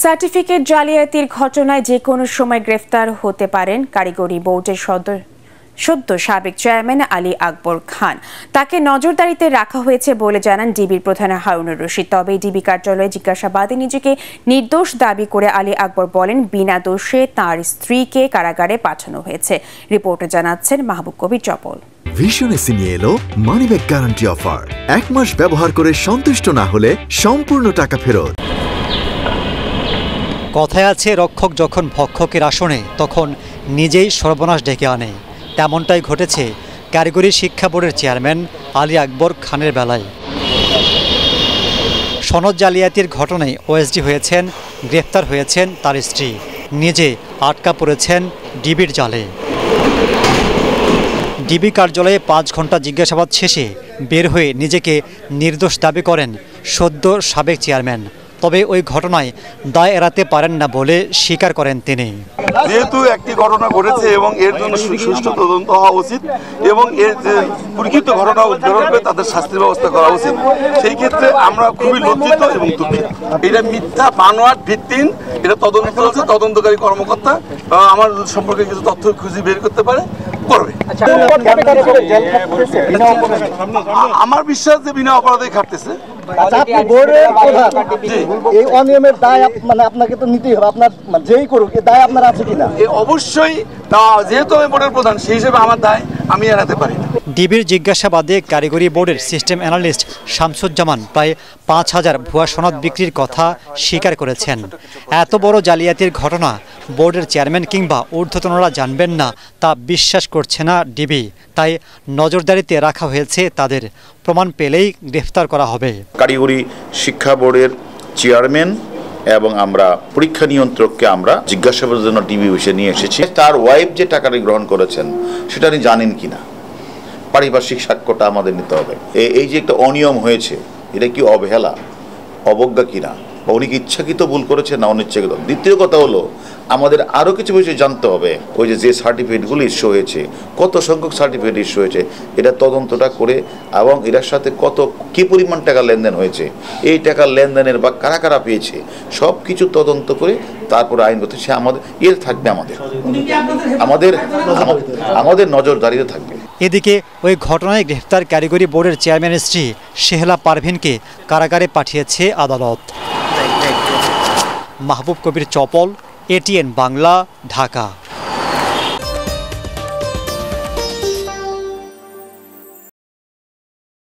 Certificate জালিয়াতির ঘটনায় যে কোনো সময় গ্রেফতার হতে পারেন কারিগরি বোর্ডের সদ্য সাবেক চেয়ারম্যান আলী আকবর খান। তাকে নজরদারিতে রাখা হয়েছে বলে জানান ডিবির প্রধান হারুনুর রশিদ। তবে ডিবি কার্যালয়ে জিজ্ঞাসাবাদে নিজেকে নির্দোষ দাবি করে আলী আকবর বলেন বিনা দোষে তাঁর স্ত্রীকে কারাগারে পাঠানো হয়েছে। রিপোর্টে জানাচ্ছেন মাহবুব কবির চপল। ভিশন এসি নিয়ে এলো মানিব্যাগ গ্যারান্টি অফার। 1 মাস ব্যবহার করে সন্তুষ্ট না হলে সম্পূর্ণ টাকা ফেরত। কথায় আছে, রক্ষক যখন ভক্ষকের আসনে তখন নিজেই সর্বনাশ ডেকে আনে। তেমনটাই ঘটেছে কারিগরি শিক্ষা বোর্ডের চেয়ারম্যান আলী আকবর খানের বেলায়। সনদ জালিয়াতির ঘটনায় ওএসডি হয়েছেন, গ্রেফতার হয়েছেন তার স্ত্রী, নিজে আটকা পড়েছেন ডিবির জালে। ডিবি কার্যালয়ে 5 ঘন্টা জিজ্ঞাসাবাদ শেষে বের হয়ে নিজেকে নির্দোষ দাবি করেন সদ্য সাবেক চেয়ারম্যান। তবে ওই ঘটনায় দায় এড়াতে পারেন না বলে স্বীকার করেন তিনি। যেহেতু একটি ঘটনা ঘটেছে এবং এর জন্য সুষ্ঠু তদন্ত হওয়া উচিত এবং এর যে পরিচিত ঘটনা উদ্ধার করে তাদের শাস্তির ব্যবস্থা করা উচিত, সেই ক্ষেত্রে আমরা খুবই লজ্জিত এবং দুঃখিত। এটা মিথ্যা বানোয়াট ভিত্তিহীন, এটা তদন্ত চলছে। তদন্তকারী কর্মকর্তা আমার সম্পর্কে কিছু তথ্য খুঁজে বের করতে পারে, করবে। আমার বিশ্বাস যে বিনা অপরাধে খাটতেছে। এই অনিয়মের দায় মানে আপনাকে তো নিতেই হবে, আপনার যেই করুক এই দায় আপনার আছে কিনা? অবশ্যই, যেহেতু আমি বোর্ডের প্রধান সেই হিসেবে আমার দায় আমি এড়াতে পারি না। ডিবির জিজ্ঞাসাবাদে কারিগরি বোর্ডের সিস্টেম অ্যানালিস্ট শামসুজ্জামান প্রায় 5000 ভুয়া সনদ বিক্রির কথা স্বীকার করেছেন। এত বড় জালিয়াতির ঘটনা বোর্ডের চেয়ারম্যান কিংবা ঊর্ধ্বতনরা জানবেন না তা বিশ্বাস করছে না ডিবি। তাই নজরদারিতে রাখা হয়েছে তাদের। প্রমাণ পেলেই গ্রেফতার করা হবে। কারিগরি শিক্ষা বোর্ডের চেয়ারম্যান এবং আমরা পরীক্ষা নিয়ন্ত্রককে আমরা জিজ্ঞাসাবাদের জন্য ডিবি অফিসে নিয়ে এসেছি। তার ওয়াইফ যে টাকাটি গ্রহণ করেছেন সেটা তিনি জানেন কিনা, পারিপার্শ্বিক সাক্ষ্যটা আমাদের নিতে হবে। এই যে একটা অনিয়ম হয়েছে, এটা কি অবহেলা, অবজ্ঞা কিনা, বা উনি কি ইচ্ছাকৃত ভুল করেছে না অনিচ্ছাকৃত। দ্বিতীয় কথা হলো আমাদের আরও কিছু বিষয় জানতে হবে। ওই যে সার্টিফিকেটগুলো ইস্যু হয়েছে, কত সংখ্যক সার্টিফিকেট ইস্যু হয়েছে, এটা তদন্তটা করে এবং এটার সাথে কী পরিমাণ টাকা লেনদেন হয়েছে, এই টাকার লেনদেনের বা কারা কারা পেয়েছে, সব কিছু তদন্ত করে তারপরে আইনগত সে আমাদের থাকবে, আমাদের নজরদারিতে থাকবে। এদিকে ওই ঘটনায় গ্রেফতার কারিগরি বোর্ডের চেয়ারম্যানের স্ত্রী শেহলা পারভিনকে কারাগারে পাঠিয়েছে আদালত। মাহবুব কবির চপল, ATN বাংলা, ঢাকা।